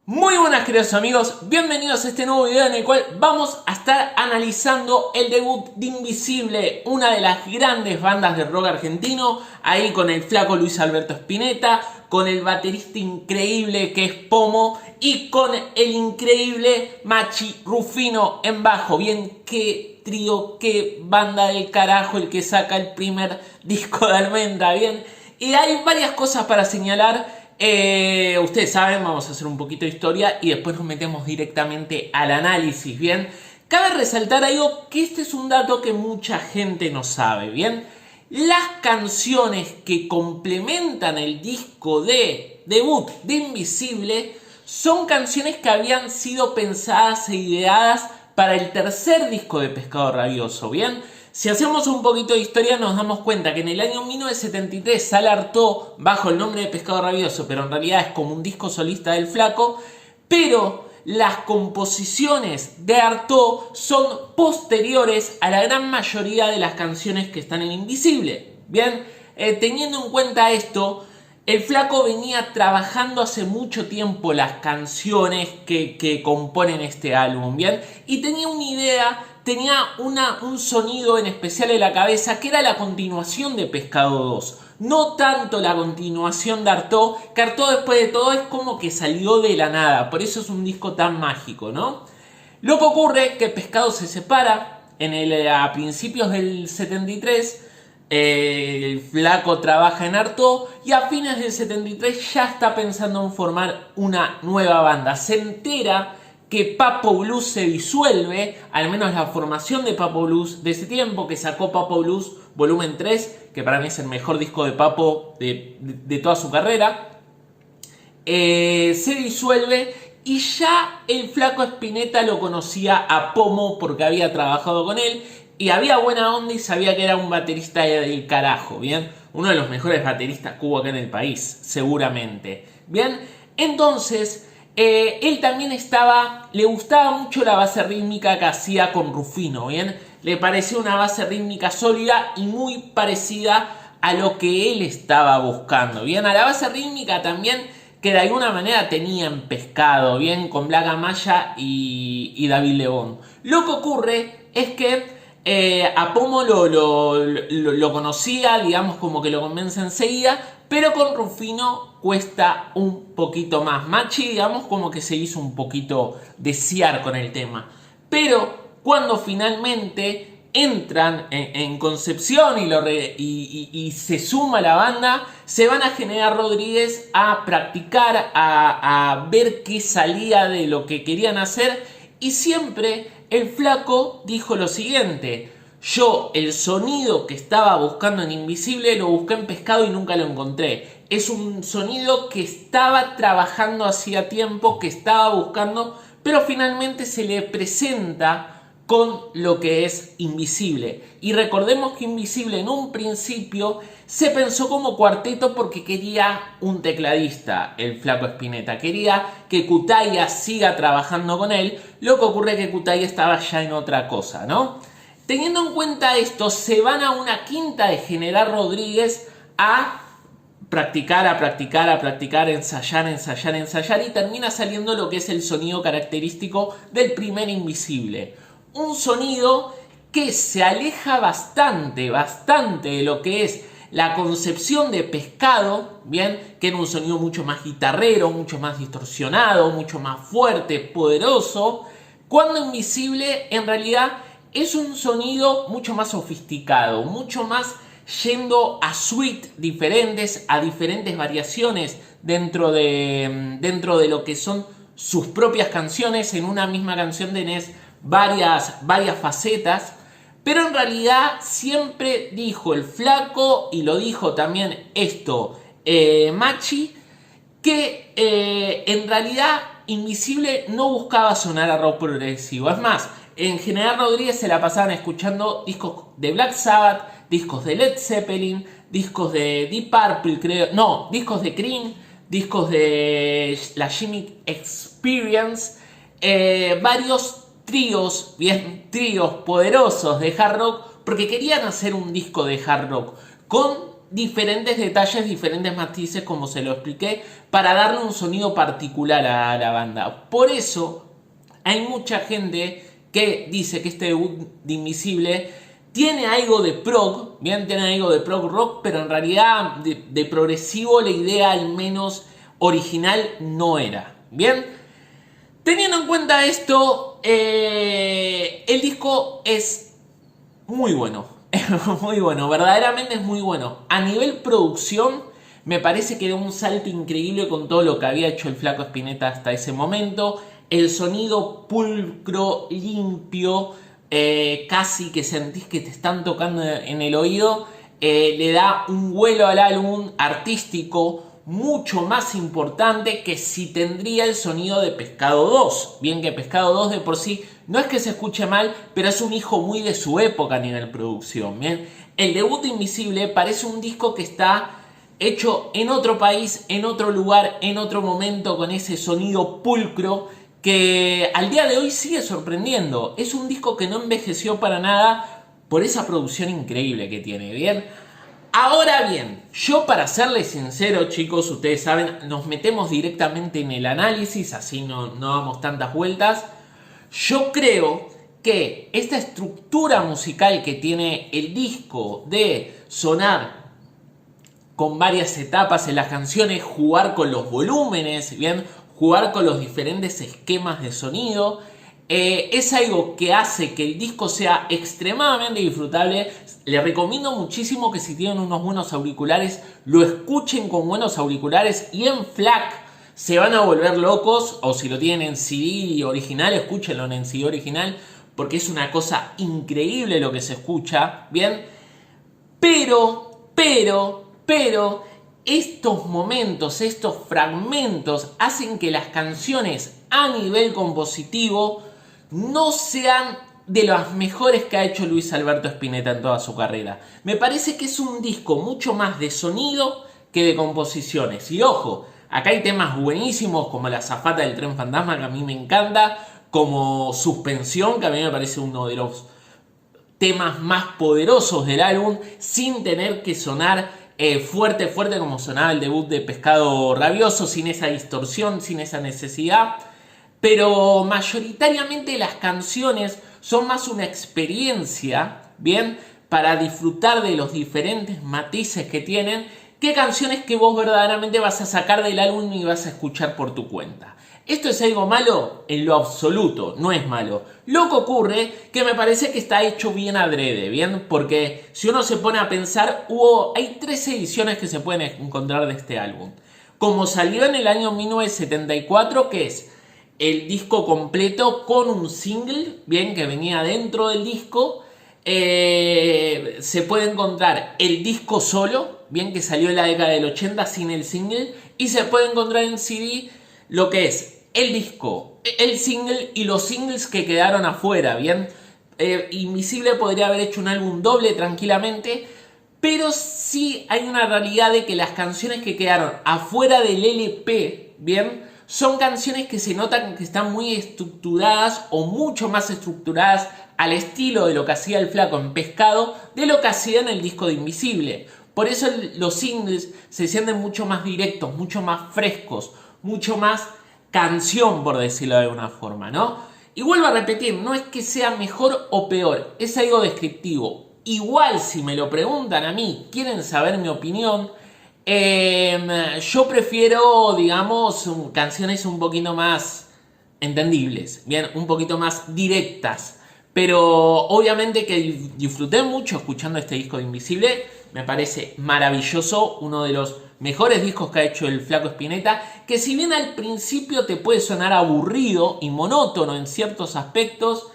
Muy buenas queridos amigos, bienvenidos a este nuevo video en el cual vamos a estar analizando el debut de Invisible, una de las grandes bandas de rock argentino, ahí con el flaco Luis Alberto Spinetta, con el baterista increíble que es Pomo y con el increíble Machi Rufino en bajo. Bien, qué trío, qué banda del carajo el que saca el primer disco de Almendra, bien. Y hay varias cosas para señalar. Ustedes saben, vamos a hacer un poquito de historia y después nos metemos directamente al análisis, ¿bien? Cabe resaltar algo que este es un dato que mucha gente no sabe, ¿bien? Las canciones que complementan el disco de debut de Invisible son canciones que habían sido pensadas e ideadas para el tercer disco de Pescado Rabioso, ¿bien? Si hacemos un poquito de historia nos damos cuenta que en el año 1973 sale Artaud bajo el nombre de Pescado Rabioso, pero en realidad es como un disco solista del flaco, pero las composiciones de Artaud son posteriores a la gran mayoría de las canciones que están en Invisible. Bien, teniendo en cuenta esto, el flaco venía trabajando hace mucho tiempo las canciones que componen este álbum, ¿bien? Y tenía una idea, tenía un sonido en especial en la cabeza que era la continuación de Pescado 2. No tanto la continuación de Artaud, que Artaud después de todo es como que salió de la nada, por eso es un disco tan mágico, ¿no? Lo que ocurre es que Pescado se separa a principios del 73. El flaco trabaja en Artaud y a fines del 73 ya está pensando en formar una nueva banda. Se entera que Papo Blues se disuelve, al menos la formación de Papo Blues de ese tiempo, que sacó Papo Blues volumen 3, que para mí es el mejor disco de Papo de toda su carrera. Se disuelve y ya el flaco Spinetta lo conocía a Pomo porque había trabajado con él y había buena onda y sabía que era un baterista del carajo, ¿bien? Uno de los mejores bateristas que hubo acá en el país, seguramente, ¿bien? Entonces, él también le gustaba mucho la base rítmica que hacía con Rufino, ¿bien? Le pareció una base rítmica sólida y muy parecida a lo que él estaba buscando, ¿bien? A la base rítmica también que de alguna manera tenían Pescado, bien, con Black Amaya y David Lebón. Lo que ocurre es que a Pomo lo conocía, digamos como que lo convence enseguida, pero con Rufino cuesta un poquito más. Machi, digamos, como que se hizo un poquito desear con el tema. Pero cuando finalmente entran en Concepción y se suma la banda, se van a General Rodríguez a practicar, a ver qué salía de lo que querían hacer. Y siempre el flaco dijo lo siguiente: yo el sonido que estaba buscando en Invisible lo busqué en Pescado y nunca lo encontré. Es un sonido que estaba trabajando hacía tiempo, que estaba buscando, pero finalmente se le presenta con lo que es Invisible. Y recordemos que Invisible en un principio se pensó como cuarteto porque quería un tecladista, el flaco Spinetta. Quería que Cutaya siga trabajando con él. Lo que ocurre es que Cutaya estaba ya en otra cosa, ¿no? Teniendo en cuenta esto, se van a una quinta de General Rodríguez a practicar, ensayar y termina saliendo lo que es el sonido característico del primer Invisible. Un sonido que se aleja bastante de lo que es la concepción de Pescado, bien, que era un sonido mucho más guitarrero, mucho más distorsionado, mucho más fuerte, poderoso, cuando Invisible en realidad es un sonido mucho más sofisticado, mucho más yendo a suites diferentes, a diferentes variaciones dentro de lo que son sus propias canciones. En una misma canción tenés varias facetas, pero en realidad siempre dijo el flaco, y lo dijo también Machi, que en realidad Invisible no buscaba sonar a rock progresivo. Es más, en General Rodríguez se la pasaban escuchando discos de Black Sabbath, discos de Led Zeppelin, discos de Deep Purple, creo, no, discos de Cream, discos de la Jimmy Experience, varios tríos poderosos de hard rock, porque querían hacer un disco de hard rock con diferentes detalles, diferentes matices, como se lo expliqué, para darle un sonido particular a la banda. Por eso hay mucha gente que dice que este debut de Invincible tiene algo de prog, bien, tiene algo de prog rock, pero en realidad de progresivo la idea al menos original no era, bien. Teniendo en cuenta esto, el disco es muy bueno, muy bueno, verdaderamente es muy bueno. A nivel producción, me parece que era un salto increíble con todo lo que había hecho el Flaco Spinetta hasta ese momento. El sonido pulcro, limpio, casi que sentís que te están tocando en el oído, le da un vuelo al álbum artístico mucho más importante que si tendría el sonido de Pescado 2. Bien que Pescado 2 de por sí no es que se escuche mal, pero es un hijo muy de su época a nivel producción. Bien, el debut de Invincible parece un disco que está hecho en otro país, en otro lugar, en otro momento, con ese sonido pulcro que al día de hoy sigue sorprendiendo. Es un disco que no envejeció para nada por esa producción increíble que tiene, ¿bien? Ahora bien, yo para serles sincero, chicos, ustedes saben, nos metemos directamente en el análisis, así no damos tantas vueltas. Yo creo que esta estructura musical que tiene el disco de sonar con varias etapas en las canciones, jugar con los volúmenes, bien, jugar con los diferentes esquemas de sonido, es algo que hace que el disco sea extremadamente disfrutable. Les recomiendo muchísimo que si tienen unos buenos auriculares, lo escuchen con buenos auriculares y en FLAC se van a volver locos, o si lo tienen en CD original, escúchenlo en CD original, porque es una cosa increíble lo que se escucha, ¿bien? Pero, estos momentos, estos fragmentos hacen que las canciones a nivel compositivo no sean de las mejores que ha hecho Luis Alberto Spinetta en toda su carrera. Me parece que es un disco mucho más de sonido que de composiciones. Y ojo, acá hay temas buenísimos como La Azafata del Tren Fantasma, que a mí me encanta, como Suspensión, que a mí me parece uno de los temas más poderosos del álbum, sin tener que sonar fuerte como sonaba el debut de Pescado Rabioso, sin esa distorsión, sin esa necesidad. Pero mayoritariamente las canciones son más una experiencia, ¿bien?, para disfrutar de los diferentes matices que tienen, que canciones que vos verdaderamente vas a sacar del álbum y vas a escuchar por tu cuenta. ¿Esto es algo malo? En lo absoluto, no es malo. Lo que ocurre que me parece que está hecho bien adrede, ¿bien? Porque si uno se pone a pensar, hay 3 ediciones que se pueden encontrar de este álbum. Como salió en el año 1974, que es el disco completo con un single, bien, que venía dentro del disco. Se puede encontrar el disco solo, bien, que salió en la década del 80 sin el single. Y se puede encontrar en CD lo que es el disco, el single y los singles que quedaron afuera, bien. Invincible podría haber hecho un álbum doble tranquilamente, pero sí hay una realidad de que las canciones que quedaron afuera del LP, bien, son canciones que se notan que están muy estructuradas o mucho más estructuradas al estilo de lo que hacía el Flaco en Pescado, de lo que hacía en el disco de Invincible. Por eso los singles se sienten mucho más directos, mucho más frescos, mucho más canción, por decirlo de alguna forma, ¿no? Y vuelvo a repetir, no es que sea mejor o peor, es algo descriptivo. Igual, si me lo preguntan a mí, quieren saber mi opinión, yo prefiero, digamos, canciones un poquito más entendibles, bien, un poquito más directas. Pero obviamente que disfruté mucho escuchando este disco de Invincible. Me parece maravilloso, uno de los mejores discos que ha hecho el Flaco Spinetta, que si bien al principio te puede sonar aburrido y monótono en ciertos aspectos,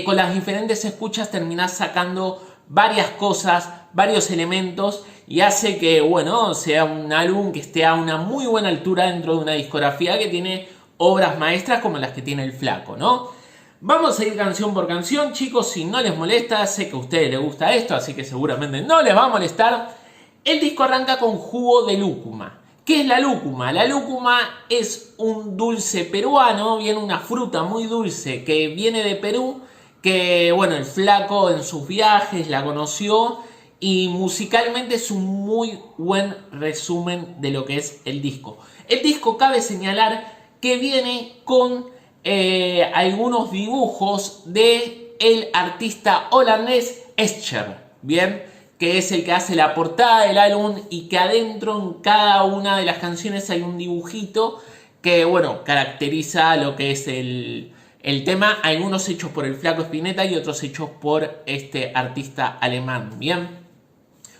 con las diferentes escuchas terminás sacando varias cosas, varios elementos, y hace que, bueno, sea un álbum que esté a una muy buena altura dentro de una discografía que tiene obras maestras como las que tiene el Flaco, ¿no? Vamos a ir canción por canción, chicos, si no les molesta, sé que a ustedes les gusta esto, así que seguramente no les va a molestar. El disco arranca con Jugo de Lúcuma. ¿Qué es la lúcuma? La lúcuma es un dulce peruano, viene una fruta muy dulce que viene de Perú, que, bueno, el Flaco en sus viajes la conoció y musicalmente es un muy buen resumen de lo que es el disco. El disco, cabe señalar que viene con algunos dibujos de el artista holandés Escher, bien, que es el que hace la portada del álbum y que adentro en cada una de las canciones hay un dibujito que, bueno, caracteriza lo que es el tema, algunos hechos por el Flaco Spinetta y otros hechos por este artista alemán, bien.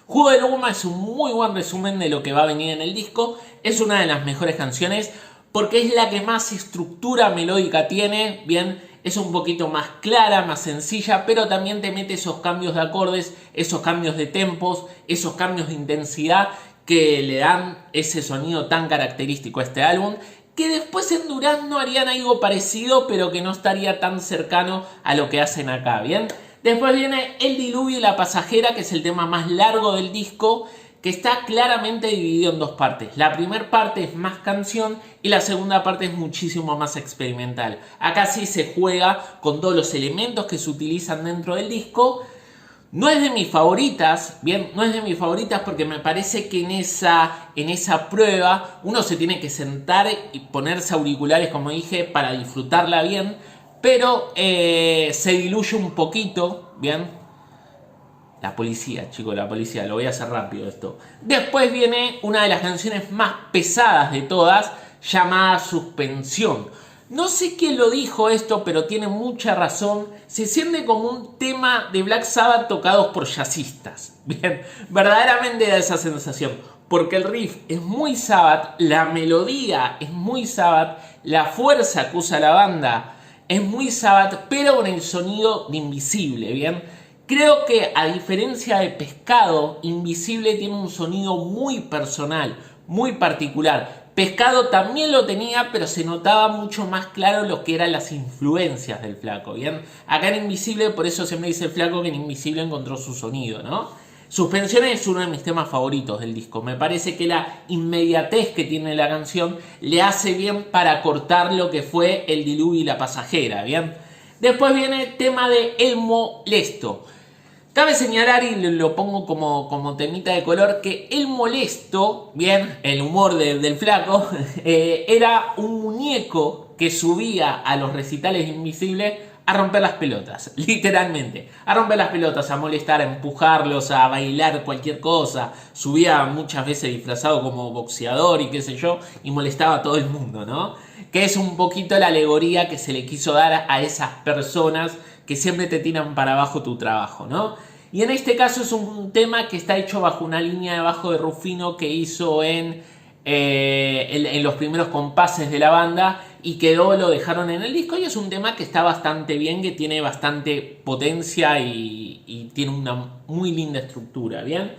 Jugo de Luma es un muy buen resumen de lo que va a venir en el disco. Es una de las mejores canciones porque es la que más estructura melódica tiene. Bien, es un poquito más clara, más sencilla, pero también te mete esos cambios de acordes, esos cambios de tempos, esos cambios de intensidad que le dan ese sonido tan característico a este álbum. Que después en Durazno harían algo parecido, pero que no estaría tan cercano a lo que hacen acá, ¿bien? Después viene El Diluvio y la Pasajera, que es el tema más largo del disco, que está claramente dividido en dos partes. La primera parte es más canción y la segunda parte es muchísimo más experimental. Acá sí se juega con todos los elementos que se utilizan dentro del disco. No es de mis favoritas, bien, no es de mis favoritas porque me parece que en esa prueba uno se tiene que sentar y ponerse auriculares, como dije, para disfrutarla bien. Pero se diluye un poquito, ¿bien? La policía, chicos, la policía. Lo voy a hacer rápido esto. Después viene una de las canciones más pesadas de todas, llamada Suspensión. No sé quién lo dijo esto, pero tiene mucha razón. Se siente como un tema de Black Sabbath tocados por jazzistas. Bien, verdaderamente da esa sensación. Porque el riff es muy Sabbath, la melodía es muy Sabbath, la fuerza que usa la banda es muy Sabbath, pero con el sonido de Invisible, ¿bien? Creo que a diferencia de Pescado, Invisible tiene un sonido muy personal, muy particular. Pescado también lo tenía, pero se notaba mucho más claro lo que eran las influencias del Flaco, ¿bien? Acá en Invisible, por eso siempre dice el Flaco que en Invisible encontró su sonido, ¿no? Suspensiones es uno de mis temas favoritos del disco. Me parece que la inmediatez que tiene la canción le hace bien para cortar lo que fue El Diluvio y la Pasajera, ¿bien? Después viene el tema de El Molesto. Cabe señalar, y lo pongo como temita de color, que El Molesto, bien, el humor del Flaco, era un muñeco que subía a los recitales de Invisible a romper las pelotas, literalmente. A romper las pelotas, a molestar, a empujarlos, a bailar cualquier cosa. Subía muchas veces disfrazado como boxeador y qué sé yo, y molestaba a todo el mundo, ¿no? Que es un poquito la alegoría que se le quiso dar a esas personas que siempre te tiran para abajo tu trabajo, ¿no? Y en este caso es un tema que está hecho bajo una línea de bajo de Rufino que hizo en los primeros compases de la banda y lo dejaron en el disco, y es un tema que está bastante bien, que tiene bastante potencia y tiene una muy linda estructura, ¿bien?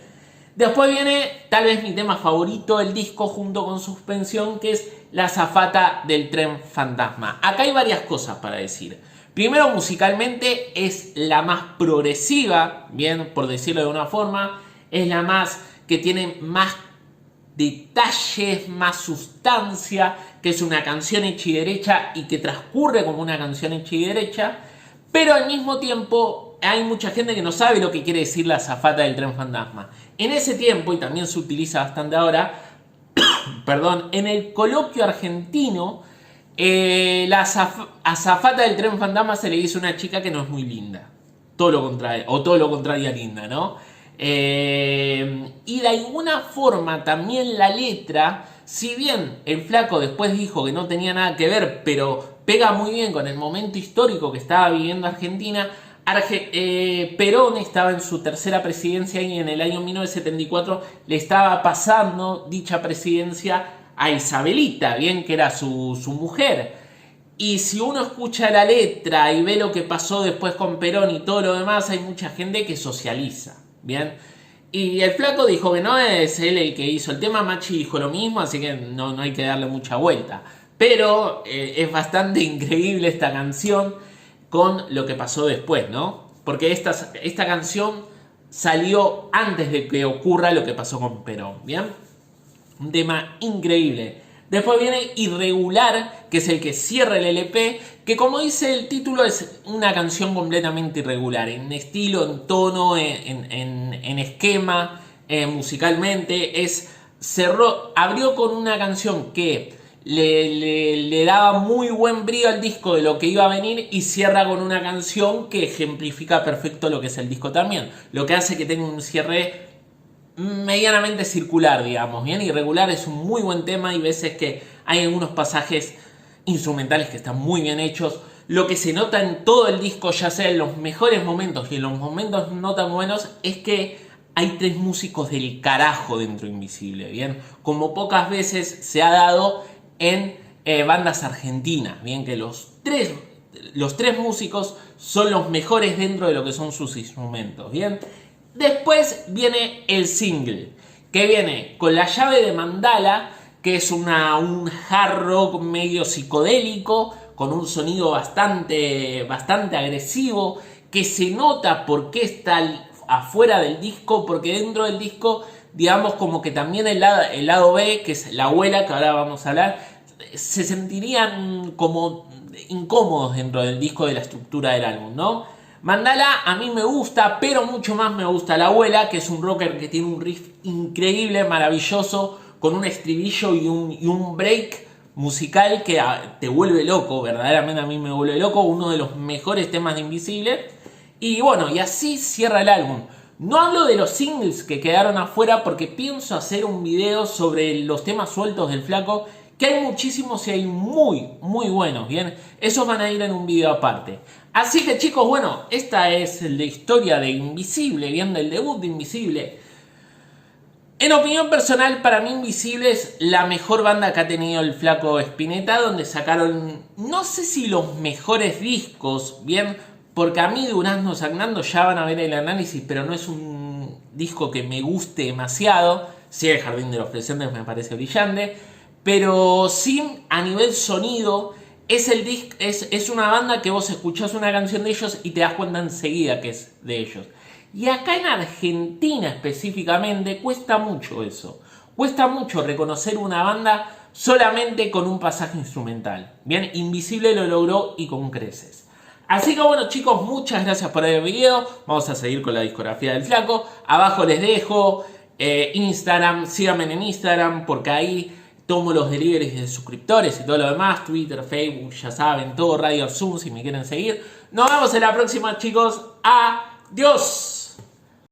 Después viene tal vez mi tema favorito del disco junto con Suspensión, que es La Azafata del Tren Fantasma. Acá hay varias cosas para decir. Primero, musicalmente es la más progresiva, bien, por decirlo de una forma, es la más que tiene más detalles, más sustancia, que es una canción hecha y derecha y que transcurre como una canción hecha y derecha, pero al mismo tiempo hay mucha gente que no sabe lo que quiere decir la azafata del tren fantasma. En ese tiempo, y también se utiliza bastante ahora, perdón, en el coloquio argentino, la azafata del tren fantasma se le dice a una chica que no es muy linda, todo lo contrario a linda, ¿no? Y de alguna forma también la letra, si bien el Flaco después dijo que no tenía nada que ver, pero pega muy bien con el momento histórico que estaba viviendo Argentina. Perón estaba en su tercera presidencia y en el año 1974 le estaba pasando dicha presidencia a Isabelita, bien, que era su mujer. Y si uno escucha la letra y ve lo que pasó después con Perón y todo lo demás, hay mucha gente que socializa, ¿bien? Y el Flaco dijo que no es él el que hizo el tema, Machi dijo lo mismo, así que no hay que darle mucha vuelta. Pero es bastante increíble esta canción con lo que pasó después, ¿no? Porque esta canción salió antes de que ocurra lo que pasó con Perón, ¿bien? Un tema increíble. Después viene Irregular, que es el que cierra el LP, que como dice el título es una canción completamente irregular, en estilo, en tono, en esquema, musicalmente. Abrió con una canción que le daba muy buen brío al disco de lo que iba a venir y cierra con una canción que ejemplifica perfecto lo que es el disco también. Lo que hace que tenga un cierre medianamente circular, digamos. Bien, Irregular es un muy buen tema y veces que hay algunos pasajes instrumentales que están muy bien hechos. Lo que se nota en todo el disco, ya sea en los mejores momentos y en los momentos no tan buenos, es que hay 3 músicos del carajo dentro de Invisible, bien, como pocas veces se ha dado en bandas argentinas, bien, que los tres músicos son los mejores dentro de lo que son sus instrumentos, bien. Después viene el single, que viene con La llave de Mandala, que es un hard rock medio psicodélico, con un sonido bastante agresivo, que se nota por qué está afuera del disco, porque dentro del disco, digamos, como que también el lado B, que es La abuela, que ahora vamos a hablar, se sentirían como incómodos dentro del disco, de la estructura del álbum, ¿no? Mandala a mí me gusta, pero mucho más me gusta La abuela, que es un rocker que tiene un riff increíble, maravilloso, con un estribillo y un break musical que te vuelve loco, verdaderamente a mí me vuelve loco, uno de los mejores temas de Invisible. Y bueno, y así cierra el álbum. No hablo de los singles que quedaron afuera porque pienso hacer un video sobre los temas sueltos del Flaco, que hay muchísimos y hay muy buenos, ¿bien? Esos van a ir en un video aparte. Así que chicos, bueno, esta es la historia de Invisible, ¿bien? Del debut de Invisible. En opinión personal, para mí Invisible es la mejor banda que ha tenido el Flaco Spinetta, donde sacaron, no sé si los mejores discos, ¿bien? Porque a mí Durazno Sangrando, ya van a ver el análisis, pero no es un disco que me guste demasiado. Sí, El Jardín de los Presentes me parece brillante, pero sí, a nivel sonido, es una banda que vos escuchás una canción de ellos y te das cuenta enseguida que es de ellos. Y acá en Argentina específicamente cuesta mucho eso. Cuesta mucho reconocer una banda solamente con un pasaje instrumental. Bien, Invisible lo logró y con creces. Así que bueno chicos, muchas gracias por ver el video. Vamos a seguir con la discografía del Flaco. Abajo les dejo Instagram, síganme en Instagram porque ahí tomo los deliveries de suscriptores y todo lo demás. Twitter, Facebook, ya saben, todo Radio Zoom si me quieren seguir. Nos vemos en la próxima chicos. Adiós.